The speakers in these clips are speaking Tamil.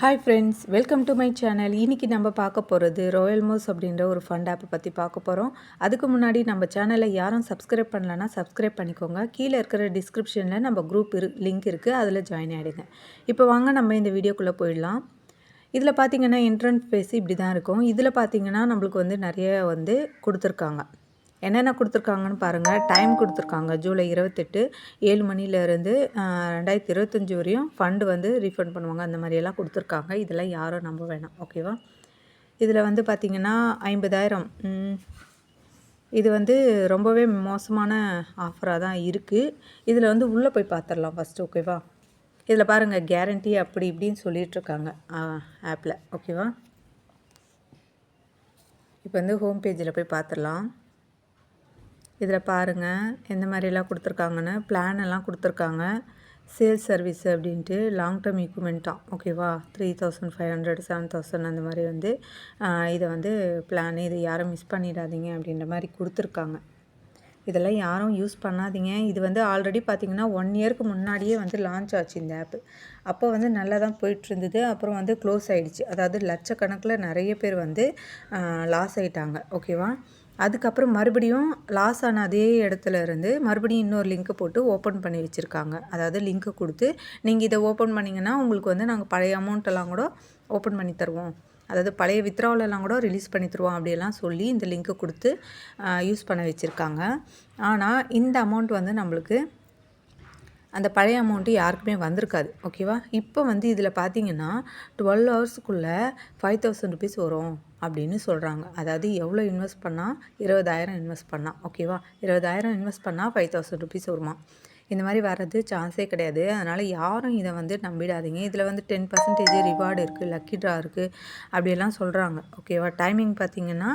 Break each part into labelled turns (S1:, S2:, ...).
S1: Hi friends, welcome to my channel. இன்றைக்கி நம்ம பார்க்க போகிறது ராயல் மோஸ் அப்படின்ற ஒரு ஃபண்ட் ஆப்பை பற்றி பார்க்க போகிறோம். அதுக்கு முன்னாடி நம்ம சேனலை யாரும் சப்ஸ்கிரைப் பண்ணலன்னா சப்ஸ்கிரைப் பண்ணிக்கோங்க. கீழே இருக்கிற டிஸ்கிரிப்ஷனில் நம்ம குரூப் லிங்க் இருக்குது, அதில் ஜாயின் ஆகிடுங்க. இப்போ வாங்க நம்ம இந்த வீடியோக்குள்ளே போயிடலாம். இதில் பார்த்தீங்கன்னா என்ட்ரன்ஸ் ஃபேஸ் இப்படி தான் இருக்கும். இதில் பார்த்தீங்கன்னா நம்மளுக்கு வந்து நிறைய கொடுத்துருக்காங்க. என்னென்ன கொடுத்துருக்காங்கன்னு பாருங்கள். டைம் கொடுத்துருக்காங்க ஜூலை 28 7 மணிலேருந்து 2025 வரையும் ஃபண்டு வந்து ரீஃபண்ட் பண்ணுவாங்க. அந்த மாதிரியெல்லாம் கொடுத்துருக்காங்க. இதெல்லாம் யாரும் நம்ப வேணாம், ஓகேவா. இதில் வந்து பார்த்திங்கன்னா 50,000 இது வந்து ரொம்பவே மோசமான ஆஃபராக தான் இருக்குது. இதில் வந்து உள்ளே போய் பார்த்துடலாம் ஃபஸ்ட்டு, ஓகேவா. இதில் பாருங்கள், கேரண்டி அப்படி இப்படின்னு சொல்லிகிட்ருக்காங்க ஆப்பில், ஓகேவா. இப்போ வந்து ஹோம் பேஜில் போய் பார்த்துடலாம். இதில் பாருங்கள் எந்த மாதிரிலாம் கொடுத்துருக்காங்கன்னு. பிளான் எல்லாம் கொடுத்துருக்காங்க. சேல்ஸ் சர்வீஸ் அப்படின்ட்டு லாங் டேர்ம் ஈக்குமெண்ட்டாக, ஓகேவா. 3,500 7,000 அந்த மாதிரி வந்து இதை வந்து பிளான், இதை யாரும் மிஸ் பண்ணிடாதீங்க அப்படின்ற மாதிரி கொடுத்துருக்காங்க. இதெல்லாம் யாரும் யூஸ் பண்ணாதீங்க. இது வந்து ஆல்ரெடி பார்த்திங்கன்னா 1 இயருக்கு முன்னாடியே வந்து லான்ச் ஆச்சு இந்த ஆப்பு. அப்போ வந்து நல்லா தான் போயிட்டுருந்தது. அப்புறம் வந்து க்ளோஸ் ஆகிடுச்சு. அதாவது லட்சக்கணக்கில் நிறைய பேர் வந்து லாஸ் ஆகிட்டாங்க, ஓகேவா. அதுக்கப்புறம் மறுபடியும் லாஸ் ஆன அதே இடத்துல இருந்து மறுபடியும் இன்னொரு லிங்க்கை போட்டு ஓப்பன் பண்ணி வச்சுருக்காங்க. அதாவது லிங்க்கை கொடுத்து நீங்கள் இதை ஓப்பன் பண்ணிங்கன்னா உங்களுக்கு வந்து நாங்கள் பழைய அமௌண்ட்டெல்லாம் கூட ஓப்பன் பண்ணி தருவோம், அதாவது பழைய வித்ட்ராவலெல்லாம் கூட ரிலீஸ் பண்ணி தருவோம் அப்படியெல்லாம் சொல்லி இந்த லிங்க்கை கொடுத்து யூஸ் பண்ண வச்சுருக்காங்க. ஆனால் இந்த அமௌண்ட் வந்து நம்மளுக்கு அந்த பழைய அமௌண்ட்டு யாருக்குமே வந்திருக்காது, ஓகேவா. இப்போ வந்து இதில் பார்த்தீங்கன்னா 12 ஹவர்ஸுக்குள்ளே 5,000 ருபீஸ் வரும் அப்படின்னு சொல்கிறாங்க. அதாவது எவ்வளோ இன்வெஸ்ட் பண்ணால் 20,000 இன்வெஸ்ட் பண்ணால், ஓகேவா. 20,000 இன்வெஸ்ட் பண்ணால் 5,000 ருபீஸ் வருமா. இந்த மாதிரி வர்றது சான்ஸே கிடையாது. அதனால் யாரும் இதை வந்து நம்பிடாதீங்க. இதில் வந்து 10% ரிவார்டு இருக்குது, லக்கி ட்ரா இருக்குது அப்படியெல்லாம் சொல்கிறாங்க, ஓகேவா. டைமிங் பார்த்திங்கன்னா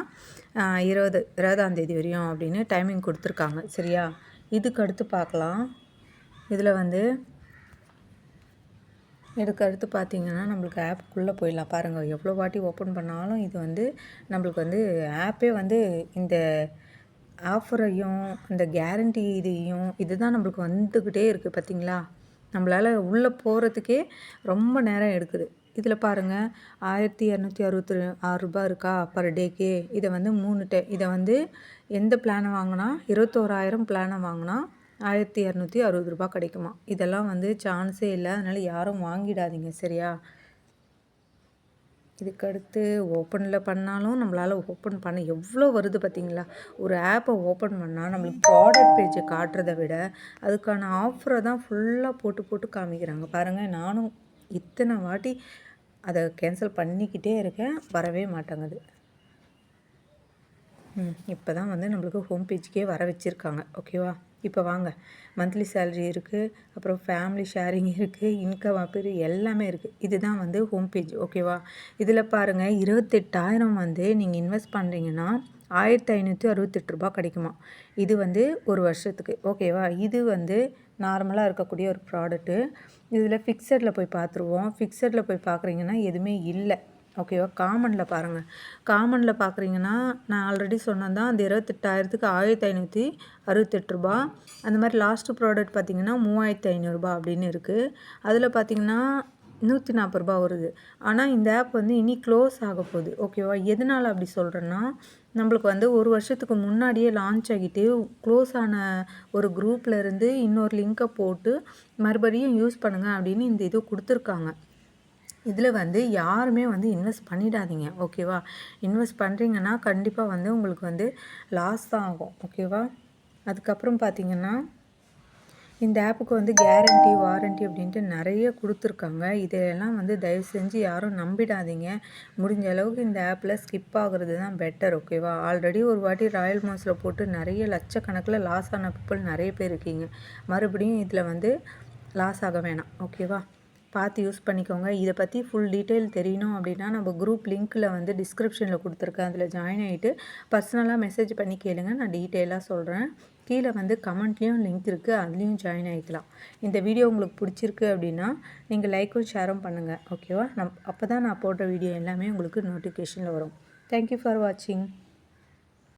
S1: 20ஆம் தேதி வரையும் அப்படின்னு டைமிங் கொடுத்துருக்காங்க, சரியா. இதுக்கு அடுத்து பார்க்கலாம். இதில் வந்து இதுக்கடுத்து பார்த்திங்கன்னா நம்மளுக்கு ஆப்புக்குள்ளே போயிடலாம். பாருங்கள், எவ்வளோ வாட்டி ஓப்பன் பண்ணாலும் இது வந்து நம்மளுக்கு வந்து ஆப்பே வந்து இந்த ஆஃபரையும் இந்த கேரண்டி இதையும் இதுதான் நம்மளுக்கு வந்துக்கிட்டே இருக்குது, பார்த்திங்களா. நம்மளால் உள்ளே போகிறதுக்கே ரொம்ப நேரம் எடுக்குது. இதில் பாருங்கள் 1,266 ரூபா இருக்கா பர் டேக்கு. இதை வந்து 3 இதை வந்து எந்த பிளானை வாங்கினா 21,000 பிளானை வாங்கினா 1,260 ரூபா கிடைக்குமா. இதெல்லாம் வந்து சான்ஸே இல்லை. அதனால் யாரும் வாங்கிடாதீங்க, சரியா. இதுக்கடுத்து ஓப்பனில் பண்ணாலும் நம்மளால் ஓப்பன் பண்ண எவ்வளோ வருது பார்த்திங்களா. ஒரு ஆப்பை ஓப்பன் பண்ணால் நம்மளுக்கு ப்ராடக்ட் பேஜை காட்டுறதை விட அதுக்கான ஆஃபரை தான் ஃபுல்லாக போட்டு போட்டு காமிக்கிறாங்க. பாருங்கள், நானும் இத்தனை வாட்டி அதை கேன்சல் பண்ணிக்கிட்டே இருக்கேன், வரவே மாட்டேங்குது. இப்போ தான் வந்து நம்மளுக்கு ஹோம் பேஜுக்கே வர வச்சுருக்காங்க, ஓகேவா. இப்போ வாங்க, மந்த்லி சேலரி இருக்குது, அப்புறம் ஃபேமிலி ஷேரிங் இருக்குது, இன்கம் அப்பு எல்லாமே இருக்குது. இதுதான் வந்து ஹோம் பேஜ், ஓகேவா. இதில் பாருங்கள் 28,000 வந்து நீங்கள் இன்வெஸ்ட் பண்ணுறீங்கன்னா 1,568 ரூபா கிடைக்குமா. இது வந்து ஒரு வருஷத்துக்கு, ஓகேவா. இது வந்து நார்மலாக இருக்கக்கூடிய ஒரு ப்ராடக்ட்டு. இதில் ஃபிக்ஸடில் போய் பார்த்துருவோம். ஃபிக்ஸடில் போய் பார்க்குறீங்கன்னா எதுவுமே இல்லை, ஓகேவா. காமனில் பாருங்கள். காமனில் பார்க்குறீங்கன்னா நான் ஆல்ரெடி சொன்னது தான், அந்த 28,000க்கு 1,568 ரூபா. அந்த மாதிரி லாஸ்ட்டு ப்ராடக்ட் பார்த்திங்கன்னா 3,500 ரூபா அப்படின்னு இருக்குது. அதில் பார்த்திங்கன்னா 140 ரூபா வருது. ஆனால் இந்த ஆப் வந்து இனி க்ளோஸ் ஆக போகுது, ஓகேவா. எதனால் அப்படி சொல்கிறேன்னா, நம்மளுக்கு வந்து ஒரு வருஷத்துக்கு முன்னாடியே லான்ச் ஆகிட்டு க்ளோஸ் ஆன ஒரு குரூப்பில் இருந்து இன்னொரு லிங்க்கை போட்டு மறுபடியும் யூஸ் பண்ணுங்கள் அப்படின்னு இந்த இது கொடுத்துருக்காங்க. இதில் வந்து யாருமே வந்து இன்வெஸ்ட் பண்ணிடாதீங்க, ஓகேவா. இன்வெஸ்ட் பண்ணுறீங்கன்னா கண்டிப்பாக வந்து உங்களுக்கு வந்து லாஸ் தான் ஆகும், ஓகேவா. அதுக்கப்புறம் பார்த்திங்கன்னா இந்த ஆப்புக்கு வந்து கேரண்டி வாரண்ட்டி அப்படின்ட்டு நிறைய கொடுத்துருக்காங்க. இதெல்லாம் வந்து தயவு செஞ்சு யாரும் நம்பிடாதீங்க. முடிஞ்ச அளவுக்கு இந்த ஆப்பில் ஸ்கிப் ஆகுறது தான் பெட்டர், ஓகேவா. ஆல்ரெடி ஒரு வாட்டி ராயல் மோஸில் போட்டு நிறைய லட்சக்கணக்கில் லாஸ் ஆன பீப்புள் நிறைய பேர் இருக்கீங்க. மறுபடியும் இதில் வந்து லாஸ் ஆக வேணாம், ஓகேவா. பார்த்து யூஸ் பண்ணிக்கோங்க. இதை பற்றி ஃபுல் டீட்டெயில் தெரியணும் அப்படின்னா நம்ம குரூப் லிங்க்கில் வந்து டிஸ்கிரிப்ஷனில் கொடுத்துருக்கேன், அதில் ஜாயின் ஆகிட்டு பர்சனலாக மெசேஜ் பண்ணி கேளுங்க, நான் டீட்டெயிலாக சொல்கிறேன். கீழே வந்து கமெண்ட்லேயும் லிங்க் இருக்குது, அதுலேயும் ஜாயின் ஆகிக்கலாம். இந்த வீடியோ உங்களுக்கு பிடிச்சிருக்கு அப்படின்னா நீங்கள் லைக்கும் ஷேரும் பண்ணுங்கள், ஓகேவா. அப்போ தான் நான் போடுற வீடியோ எல்லாமே உங்களுக்கு நோட்டிஃபிகேஷனில் வரும். தேங்க்யூ ஃபார் வாட்சிங்.